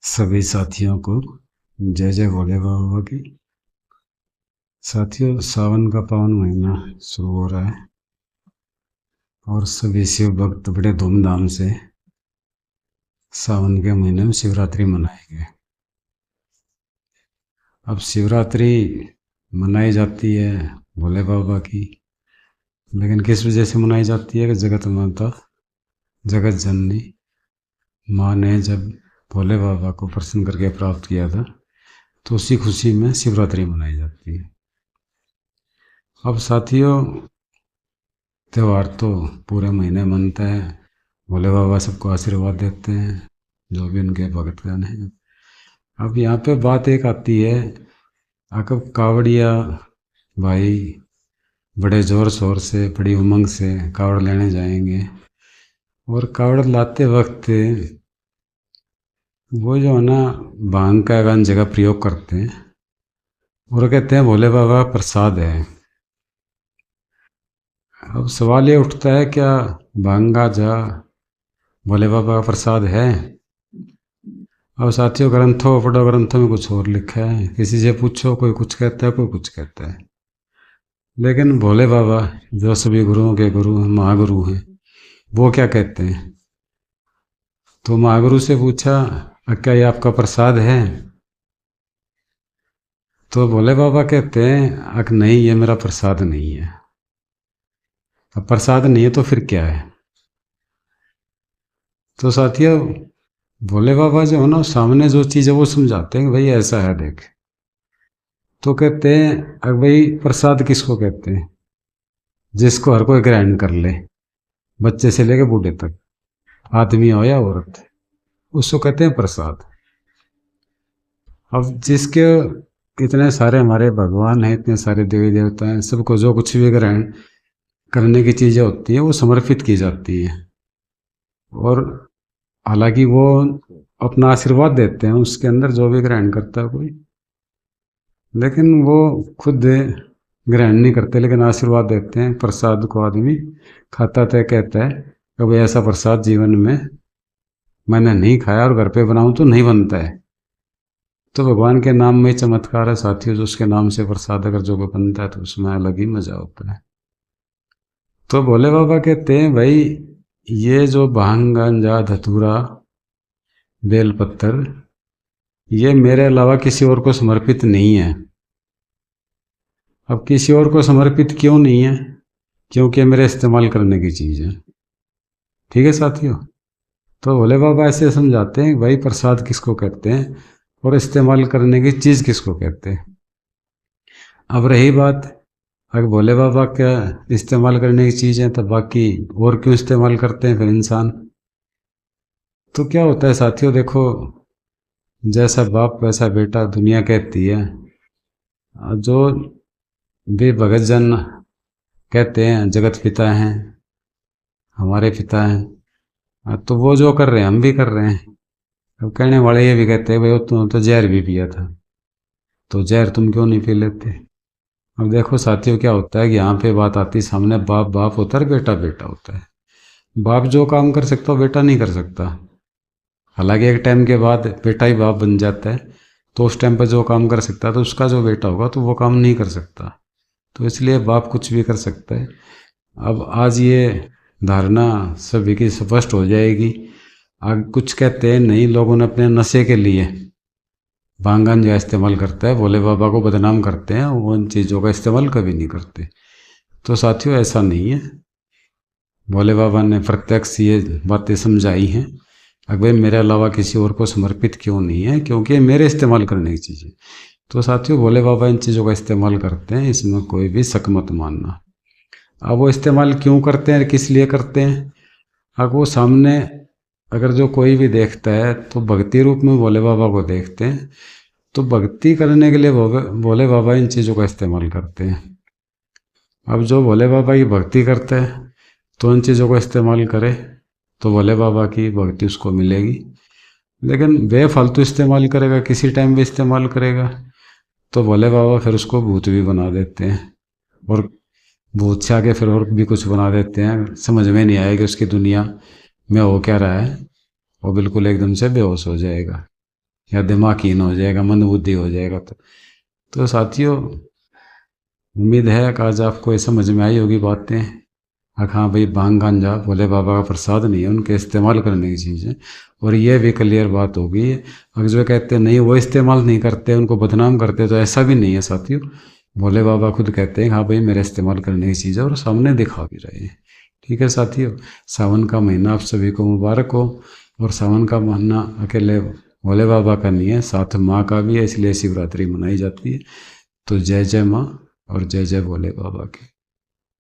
सभी साथियों को जय जय भोले बाबा की। साथियों, सावन का पावन महीना शुरू हो रहा है और सभी शिव भक्त बड़े धूमधाम से सावन के महीने में शिवरात्रि मनाएंगे। अब शिवरात्रि मनाई जाती है भोले बाबा की, लेकिन किस वजह से मनाई जाती है कि जगत माता जगत जननी माँ ने जब भोले बाबा को प्रसन्न करके प्राप्त किया था, तो उसी खुशी में शिवरात्रि मनाई जाती है। अब साथियों, त्यौहार तो पूरे महीने मनता है। भोले बाबा सबको आशीर्वाद देते हैं, जो भी उनके भक्तगण हैं। अब यहाँ पे बात एक आती है, अगर कावड़िया भाई बड़े ज़ोर शोर से बड़ी उमंग से कावड़ लेने जाएंगे और कावड़ लाते वक्त वो जो है ना भांग का गान जगह प्रयोग करते हैं और कहते हैं भोले बाबा प्रसाद है। अब सवाल ये उठता है, क्या भांगा जा भोले बाबा का प्रसाद है? अब साथियों, ग्रंथों पढ़ो, ग्रंथों में कुछ और लिखा है, किसी से पूछो, कोई कुछ कहता है, कोई कुछ कहता है। लेकिन भोले बाबा जो सभी गुरुओं के गुरु हैं, महागुरु हैं, वो क्या कहते हैं? तो महागुरु से पूछा, क्या ये आपका प्रसाद है? तो भोले बाबा कहते हैं, अक नहीं, ये मेरा प्रसाद नहीं है। अब प्रसाद नहीं है तो फिर क्या है? तो साथियों, भोले बाबा जो है ना, सामने जो चीज़ है वो समझाते हैं कि भाई ऐसा है, देख। तो कहते हैं, अब भाई प्रसाद किसको कहते हैं? जिसको हर कोई ग्रहण कर ले, बच्चे से लेकर बूढ़े तक, आदमी हो या औरत, उसको कहते हैं प्रसाद। अब जिसके इतने सारे हमारे भगवान हैं, इतने सारे देवी देवता हैं, सबको जो कुछ भी ग्रहण करने की चीज़ें होती हैं वो समर्पित की जाती हैं, और हालांकि वो अपना आशीर्वाद देते हैं उसके अंदर, जो भी ग्रहण करता है कोई, लेकिन वो खुद ग्रहण नहीं करते, लेकिन आशीर्वाद देते हैं। प्रसाद को आदमी खाता तो कहता है कि भाई ऐसा प्रसाद जीवन में मैंने नहीं खाया और घर पे बनाऊं तो नहीं बनता है। तो भगवान के नाम में चमत्कार है साथियों, जो उसके नाम से प्रसाद अगर जो बनता है तो उसमें अलग ही मजा होता है। तो भोले बाबा कहते हैं, भाई ये जो भांग गांजा धतूरा बेलपत्तर, ये मेरे अलावा किसी और को समर्पित नहीं है। अब किसी और को समर्पित क्यों नहीं है? क्योंकि मेरे इस्तेमाल करने की चीज़ है। ठीक है साथियों, तो भोले बाबा ऐसे समझाते हैं, भाई प्रसाद किसको कहते हैं और इस्तेमाल करने की चीज़ किसको कहते हैं। अब रही बात, अगर भोले बाबा क्या इस्तेमाल करने की चीज़ है, तो बाकी और क्यों इस्तेमाल करते हैं फिर इंसान? तो क्या होता है साथियों, देखो, जैसा बाप वैसा बेटा दुनिया कहती है। जो भी भगत जन कहते हैं जगत पिता हैं, हमारे पिता हैं, तो वो जो कर रहे हैं हम भी कर रहे हैं। अब कहने वाले ये भी कहते हैं, भाई तुम तो जहर भी पिया था, तो जहर तुम क्यों नहीं पी लेते? अब देखो साथियों, क्या होता है कि यहाँ पे बात आती है सामने, बाप बाप होता है, बेटा बेटा होता है। बाप जो काम कर सकता हो बेटा नहीं कर सकता। हालांकि एक टाइम के बाद बेटा ही बाप बन जाता है, तो उस टाइम पर जो काम कर सकता है तो उसका जो बेटा होगा तो वो काम नहीं कर सकता। तो इसलिए बाप कुछ भी कर सकता है। अब आज ये धारणा सभी की स्पष्ट हो जाएगी। आगे कुछ कहते हैं, नहीं, लोगों ने अपने नशे के लिए भांगन जो इस्तेमाल करता है, भोले बाबा को बदनाम करते हैं, वो उन चीज़ों का इस्तेमाल कभी नहीं करते। तो साथियों, ऐसा नहीं है। भोले बाबा ने प्रत्यक्ष ये बातें समझाई हैं, अगर भाई मेरे अलावा किसी और को समर्पित क्यों नहीं है, क्योंकि ये मेरे इस्तेमाल करने की चीज़ है। तो साथियों, भोले बाबा इन चीज़ों का इस्तेमाल करते हैं, इसमें कोई भी शक मत मानना। अब वो इस्तेमाल क्यों करते हैं, किस लिए करते हैं? अब वो सामने अगर जो कोई भी देखता है तो भक्ति रूप में भोले बाबा को देखते हैं, तो भक्ति करने के लिए भोले बाबा इन चीज़ों का इस्तेमाल करते हैं। अब जो भोले बाबा की भक्ति करता है तो इन चीज़ों का इस्तेमाल करे तो भोले बाबा की भक्ति उसको मिलेगी। लेकिन बेफालतू इस्तेमाल करेगा, किसी टाइम भी इस्तेमाल करेगा, तो भोले बाबा फिर उसको भूत भी बना देते हैं, और भूत से आगे फिर और भी कुछ बना देते हैं। समझ में नहीं आएगी उसकी दुनिया में हो क्या रहा है, वो बिल्कुल एकदम से बेहोश हो जाएगा। या दिमागहीन हो जाएगा, मंदबुद्धि हो जाएगा। तो साथियों, उम्मीद है कि आज आपको ये समझ में आई होगी बातें। हाँ भाई, भांग गांजा भोले बाबा का प्रसाद नहीं है, उनके इस्तेमाल करने की चीज़ है। और ये भी क्लियर बात हो गई है। अगर जो कहते हैं नहीं वो इस्तेमाल नहीं करते, उनको बदनाम करते, तो ऐसा भी नहीं है साथियों। भोले बाबा खुद कहते हैं हाँ भाई मेरा इस्तेमाल करने की चीज़ है, और सामने दिखा भी रहे हैं। ठीक है साथियों, सावन का महीना आप सभी को मुबारक हो। और सावन का महीना अकेले भोले बाबा का नहीं है, साथ माँ का भी है, इसलिए शिवरात्रि मनाई जाती है। तो जय जय माँ और जय जय भोले बाबा की।